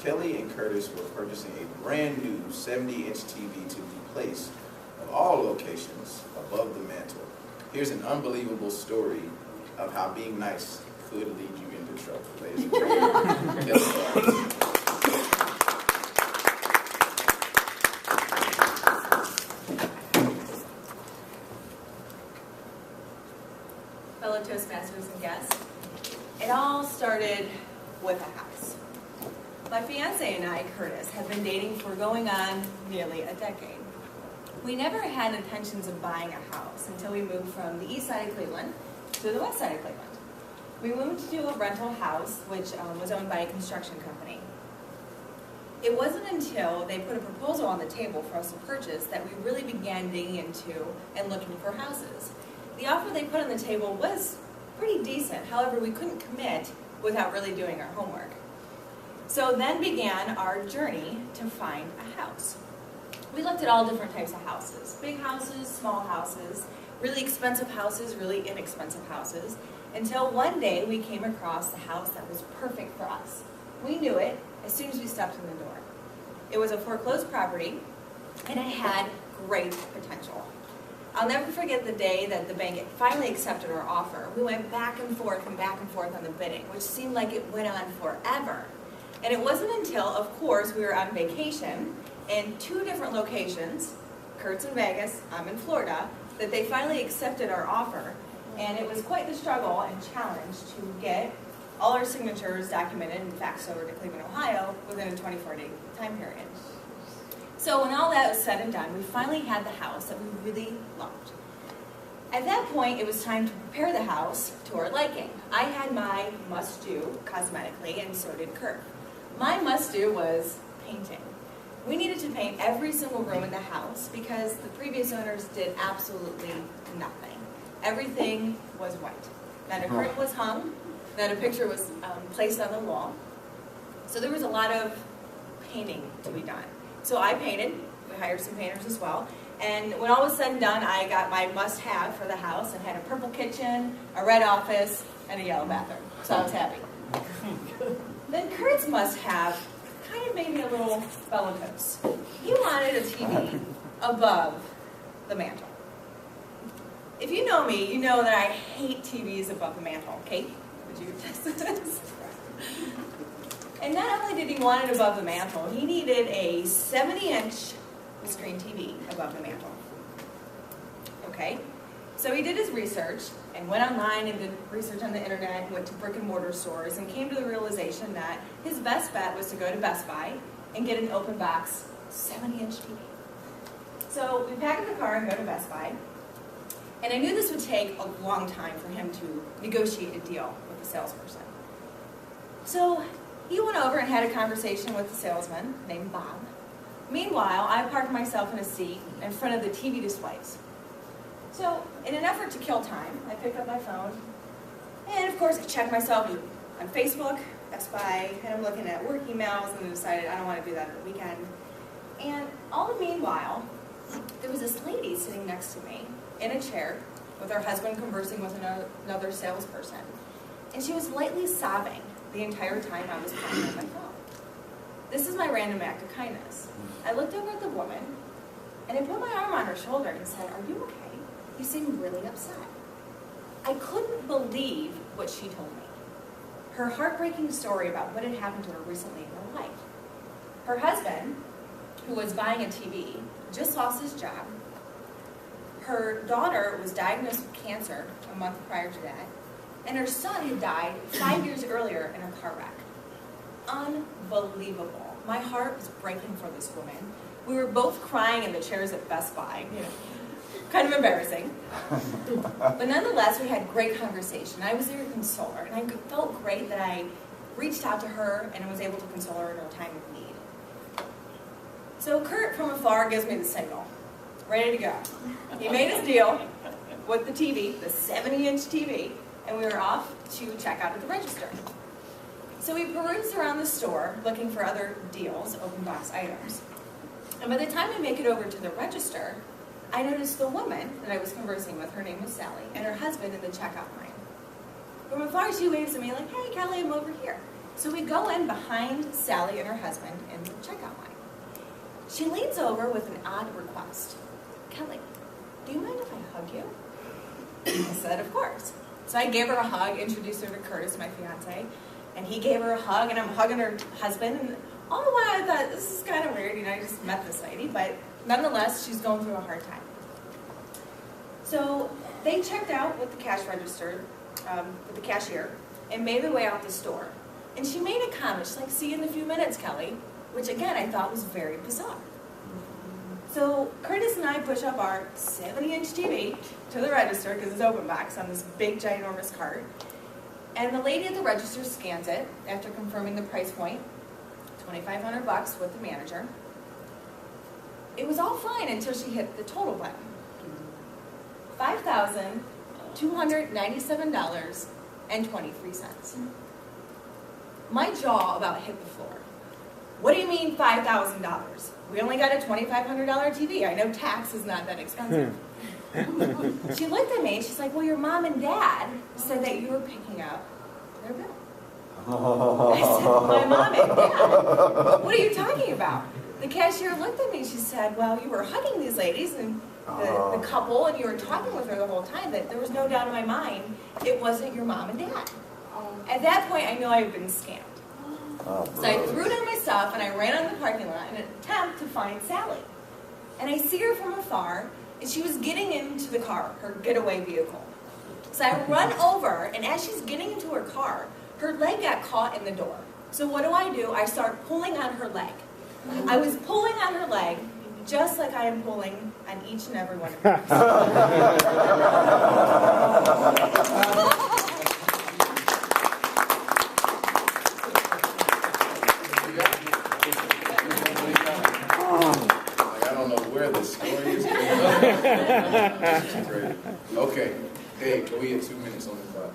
Kelly and Curtis were purchasing a brand new 70-inch TV to be placed of all locations above the mantle. Here's an unbelievable story of how being nice could lead you into trouble. Ladies and gentlemen, Kelly Gargasz. Fellow Toastmasters and guests, it all started with a house. My fiance and I, Curtis, have been dating for going on nearly a decade. We never had intentions of buying a house until we moved from the east side of Cleveland to the west side of Cleveland. We moved to a rental house, which was owned by a construction company. It wasn't until they put a proposal on the table for us to purchase that we really began digging into and looking for houses. The offer they put on the table was pretty decent. However, we couldn't commit without really doing our homework. So then began our journey to find a house. We looked at all different types of houses. Big houses, small houses, really expensive houses, really inexpensive houses, until one day we came across the house that was perfect for us. We knew it as soon as we stepped in the door. It was a foreclosed property, and it had great potential. I'll never forget the day that the bank finally accepted our offer. We went back and forth on the bidding, which seemed like it went on forever. And it wasn't until, of course, we were on vacation in 2 different locations, Kurt's in Vegas, I'm in Florida, that they finally accepted our offer. And it was quite the struggle and challenge to get all our signatures documented and faxed over to Cleveland, Ohio within a 24-day time period. So when all that was said and done, we finally had the house that we really loved. At that point, it was time to prepare the house to our liking. I had my must-do cosmetically, and so did Kurt. My must-do was painting. We needed to paint every single room in the house because the previous owners did absolutely nothing. Everything was white. Not a curtain was hung, not a picture was placed on the wall. So there was a lot of painting to be done. So I painted, we hired some painters as well, and when all was said and done, I got my must-have for the house and had a purple kitchen, a red office, and a yellow bathroom. So I was happy. Then Kurt's must-have kind of made me a little bellicose. He wanted a TV above the mantle. If you know me, you know that I hate TVs above the mantle. Kate, would you attest to this? And not only did he want it above the mantle, he needed a 70-inch screen TV above the mantle. Okay? So he did his research and went online and did research on the internet, went to brick and mortar stores, and came to the realization that his best bet was to go to Best Buy and get an open box 70-inch TV. So we packed in the car and go to Best Buy. And I knew this would take a long time for him to negotiate a deal with the salesperson. So he went over and had a conversation with the salesman named Bob. Meanwhile, I parked myself in a seat in front of the TV displays. So in an effort to kill time, I picked up my phone, and of course I checked myself on Facebook, Best Buy, and I'm looking at work emails, and I decided I don't want to do that on the weekend. And all the meanwhile, there was this lady sitting next to me in a chair with her husband conversing with another salesperson. And she was lightly sobbing the entire time I was playing on my phone. This is my random act of kindness. I looked over at the woman, and I put my arm on her shoulder and said, "Are you okay? You seem really upset." I couldn't believe what she told me. Her heartbreaking story about what had happened to her recently in her life. Her husband, who was buying a TV, just lost his job. Her daughter was diagnosed with cancer a month prior to that, and her son had died 5 years earlier in a car wreck. Unbelievable. My heart was breaking for this woman. We were both crying in the chairs at Best Buy, kind of embarrassing. But nonetheless, we had great conversation. I was there to console her, and I felt great that I reached out to her and was able to console her in her time of need. So Kurt from afar gives me the signal. Ready to go. He made his deal with the TV, the 70-inch TV, and we were off to check out at the register. So we perused around the store looking for other deals, open box items. And by the time we make it over to the register, I noticed the woman that I was conversing with, her name was Sally, and her husband in the checkout line. From afar, she waves at me like, "Hey, Kelly, I'm over here." So we go in behind Sally and her husband in the checkout line. She leans over with an odd request. Kelly, do you mind if I hug you? I said, of course. So I gave her a hug, introduced her to Curtis, my fiance, and he gave her a hug, and I'm hugging her husband. And all the while I thought, this is kind of weird, you know, I just met this lady, but nonetheless, she's going through a hard time. So they checked out with the cash register, with the cashier, and made their way out the store. And she made a comment, she's like, see you in a few minutes, Kelly, which again, I thought was very bizarre. So Curtis and I push up our 70-inch TV to the register, because it's open box, on this big, ginormous cart. And the lady at the register scans it after confirming the price point, $2,500 with the manager. It was all fine until she hit the total button. $5,297.23. My jaw about hit the floor. What do you mean $5,000? We only got a $2,500 TV. I know tax is not that expensive. She looked at me and she's like, well, your mom and dad said that you were picking up their bill. I said, my mom and dad? What are you talking about? The cashier looked at me and she said, well, you were hugging these ladies and the couple, and you were talking with her the whole time, that there was no doubt in my mind it wasn't your mom and dad. At that point, I knew I had been scammed. So I threw down my stuff and I ran out of the parking lot in an attempt to find Sally. And I see her from afar, and she was getting into the car, her getaway vehicle. So I run over, and as she's getting into her car, her leg got caught in the door. So what do? I start pulling on her leg. I was pulling on her leg, just like I am pulling on each and every one of them. I don't know where this story is going. This is great. Okay. Hey, can we get 2 minutes on the clock?